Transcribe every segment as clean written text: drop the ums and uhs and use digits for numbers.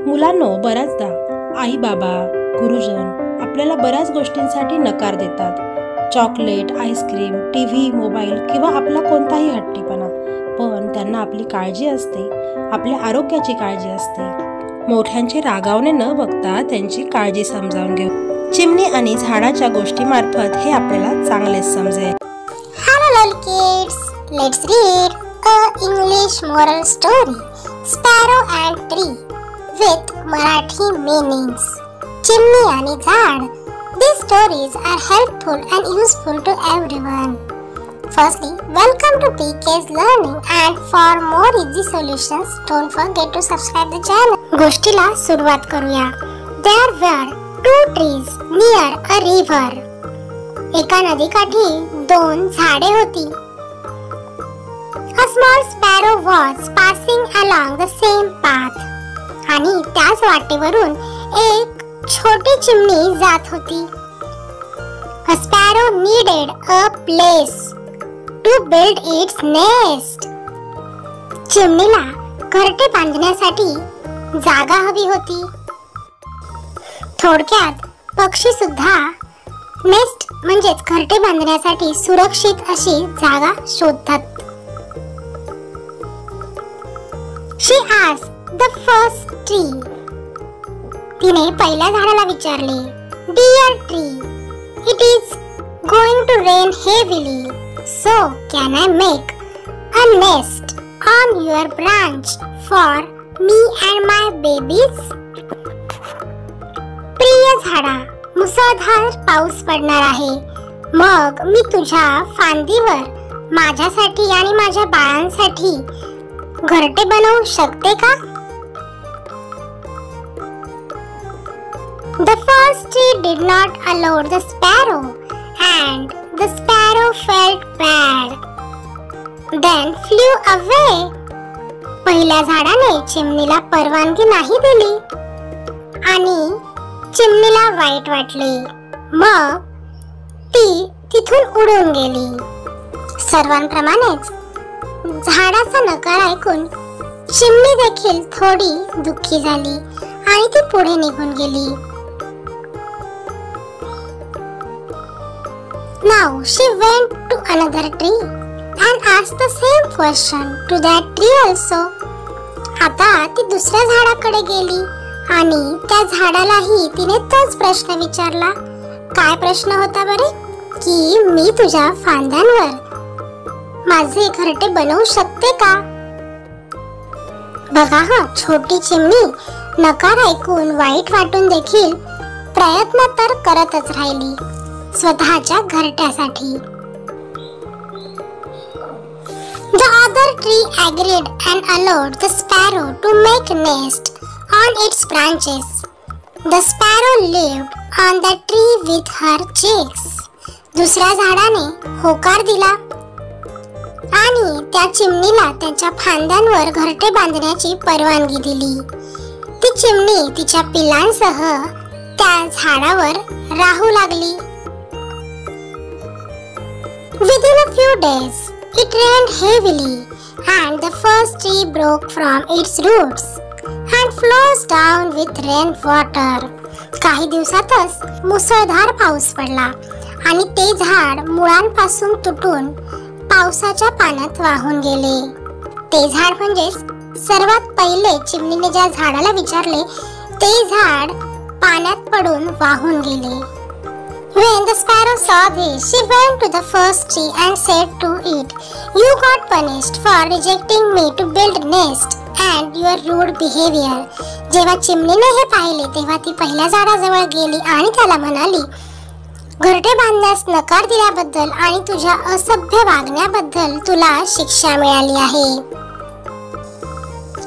मुलांनो, बऱ्याचदा आई बाबा गुरुजन आपल्याला बऱ्याच गोष्टींसाठी नकार देतात. चॉकलेट, आईस्क्रीम, टीव्ही, मोबाईल किंवा आपला कोणताही हट्टीपणा. पण त्यांना आपली काळजी असते, आपल्या आरोग्याची काळजी असते. मोठ्यांचे रागावणे न बघता त्यांची काळजी समजावून घेऊ. चिमणी आणि झाडाच्या गोष्टीमार्फत हे आपल्याला चांगलेच समजेल. Hello little kids, let's read a English moral story, Sparrow and Tree, with Marathi meanings. चिमणी आणि झाड. These stories are helpful and useful to everyone. Firstly, welcome to PK's Learning, and for more easy solutions, don't forget to subscribe the channel. गोष्टीला सुरुवात करूया. There were two trees near a river. एका नदीकाठी दोन झाडे होती. A small sparrow was passing along the same path. आणि त्याच वाटेवरून एक छोटी चिमणी जात होती. A sparrow needed a place to build its nest. चिमणीला घरटे बांधण्यासाठी जागा हवी होती. थोडक्यात पक्षी सुद्धा नेस्ट म्हणजेच घरटे बांधण्यासाठी सुरक्षित अशी जागा शोधतात. She asked the first tree. तिने पहिल्या झाडाला विचारले, Dear tree, it is going to rain heavily, so can I make a nest on your branch for me and my babies? प्रिय झाडा, मुसळधार पाऊस पडणार आहे. मग मी तुझ्या फांदीवर माझ्यासाठी आणि माझ्या बाळांसाठी घरटे बनवू शकते का? The first tree did not allow the sparrow, and the sparrow felt bad. Then flew away. पहिल्या झाडाने चिमणीला परवानगी नाही दिली आणि चिमणीला वाईट वाटले. मग ती तिथून उडून गेली. सर्वांप्रमाणेच झाडाचा नकार ऐकून चिमणी देखील थोडी दुःखी झाली आणि ती पुढे निघून गेली. Now she went to another tree and asked the same question to that tree also. आता ती दुसऱ्या झाडाकडे गेली आणि त्या झाडालाही तिने तोच प्रश्न विचारला. काय प्रश्न होता बरे? की मी तुझ्या फांद्यांवर माझे घरटे बनवू शकते का? बघा हा, छोटी चिमणी नकार ऐकून वाईट वाटून देखील प्रयत्न तर करतच राहिली स्वतःच्या घरट्यासाठी. The other tree agreed and allowed the sparrow to make a nest on its branches. The sparrow lived on the tree with her chicks. दुसऱ्या झाडाने होकार दिला आणि त्या चिमणीला त्याच्या फांद्यांवर घरटे बांधण्याची परवानगी दिली. ती चिमणी तिच्या पिलांसह त्या झाडावर राहू लागली. Within a few days, it rained heavily, and the first tree broke from its roots and flows down with rainwater. काही दिवसातच मुसळधार पाऊस पडला आणि ते झाड मुळांपासून तुटून पावसाच्या पाण्यात वाहून गेले. ते झाड म्हणजेच सर्वात पहिले चिमणीने ज्या झाडाला विचारले ते झाड पाण्यात पडून वाहून गेले. When the sparrow saw this, she went to the first tree and said to it, You got punished for rejecting me to build nest and your rude behavior. जेव्हा चिमणीने हे पाहिले तेव्हा ती पहिल्या झाडाजवळ गेली आणि त्याला म्हणाली, घरटे बांधण्यास नकार दिल्याबद्दल आणि तुझ्या असभ्य वागण्याबद्दल तुला शिक्षा मिळाली आहे.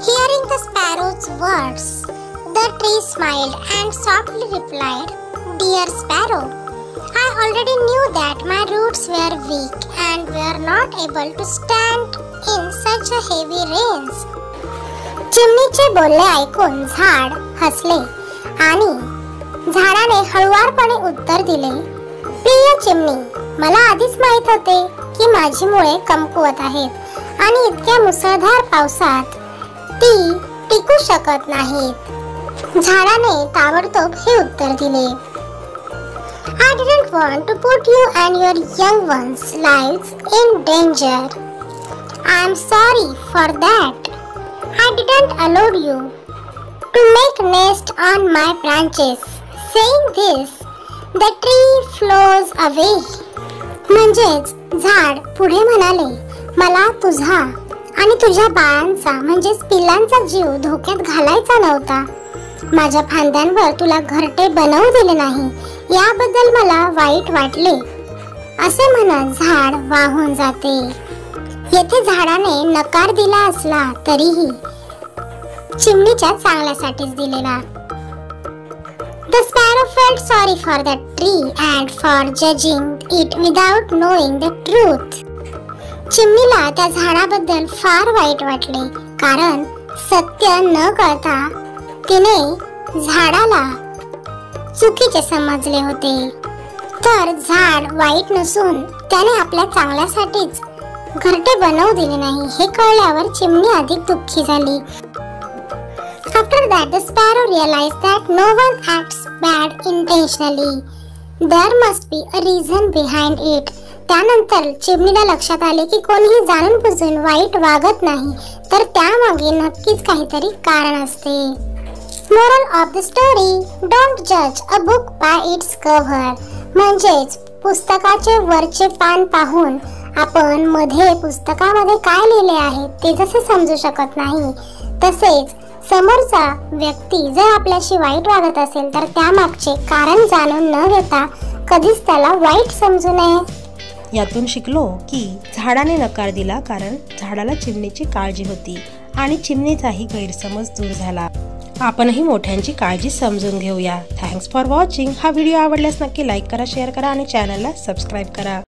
Hearing the sparrow's words, the tree smiled and softly replied, Dear sparrow, I already knew that my roots were weak and were not able to stand in such a heavy rains. चिमणीचे बोलणे ऐकून झाड हसले आणि झाडाने हळुवारपणे उत्तर दिले, प्रिय चिमणी, मला आधीच माहित होते की माझी मुळे कमकुवत आहेत आणि इतक्या मुसळधार पावसात ती टिकू शकत नाहीत. झाडाने ताबडतोब हे उत्तर दिले, I didn't want to put you and your young ones' lives in danger. I am sorry for that. I didn't allow you to make nest on my branches. Saying this, the tree flows away. म्हणजेच झाड पुढे म्हणाले, मला तुझा आणि तुझ्या बाळांचा म्हणजेच पिल्लांचा जीव धोक्यात घालायचा नव्हता. माझ्या फांद्यांवर तुला घरटे बनवू दिले नाही, याबद्दल मला वाईट वाटले. असे म्हणत झाड वाहून जाते. येथे झाडाने नकार दिला असला तरीही चिमणीच्या चांगल्यासाठीच दिलेला. The sparrow felt sorry for the tree and for judging it without knowing the truth. चिमणीला त्या झाडाबद्दल फार वाईट वाटले, कारण सत्य न कळता तिने झाडाला चुकीचे समजले होते. तर झाड वाईट नसून त्याने आपल्या चांगल्यासाठीच घरटे बनवू दिले नाही हे कळल्यावर चिमणी अधिक दुःखी झाली. After that, the sparrow realized that no one acts bad intentionally. There must be a reason behind it. त्यानंतर चिमणीला लक्षात आले की कोणीही जाणून बुजून वाईट वागत नाही, तर त्यामागे नक्कीच काहीतरी कारण असते. Moral of the story: Don't judge a book by its cover. म्हणजेच पुस्तकाचे वरचे पान पाहून आपण मध्ये पुस्तकामध्ये काय लिहिले आहे ते जसे समजू शकत नाही, तसेच समोरचा व्यक्ती जर आपल्याशी वाईट वागत असेल तर त्यामागचे कारण जाणून न घेता कधीच त्याला वाईट समजू नये. यातून शिकलो की झाडाने नकार दिला कारण झाडाला चिमणीची काळजी होती आणि चिमणीचाही गैरसमज दूर झाला. आपणही मोठ्यांची काळजी समजून घेऊया. Thanks for watching. हा व्हिडिओ आवडल्यास नक्की लाईक करा, शेअर करा आणि चॅनलला सबस्क्राईब करा.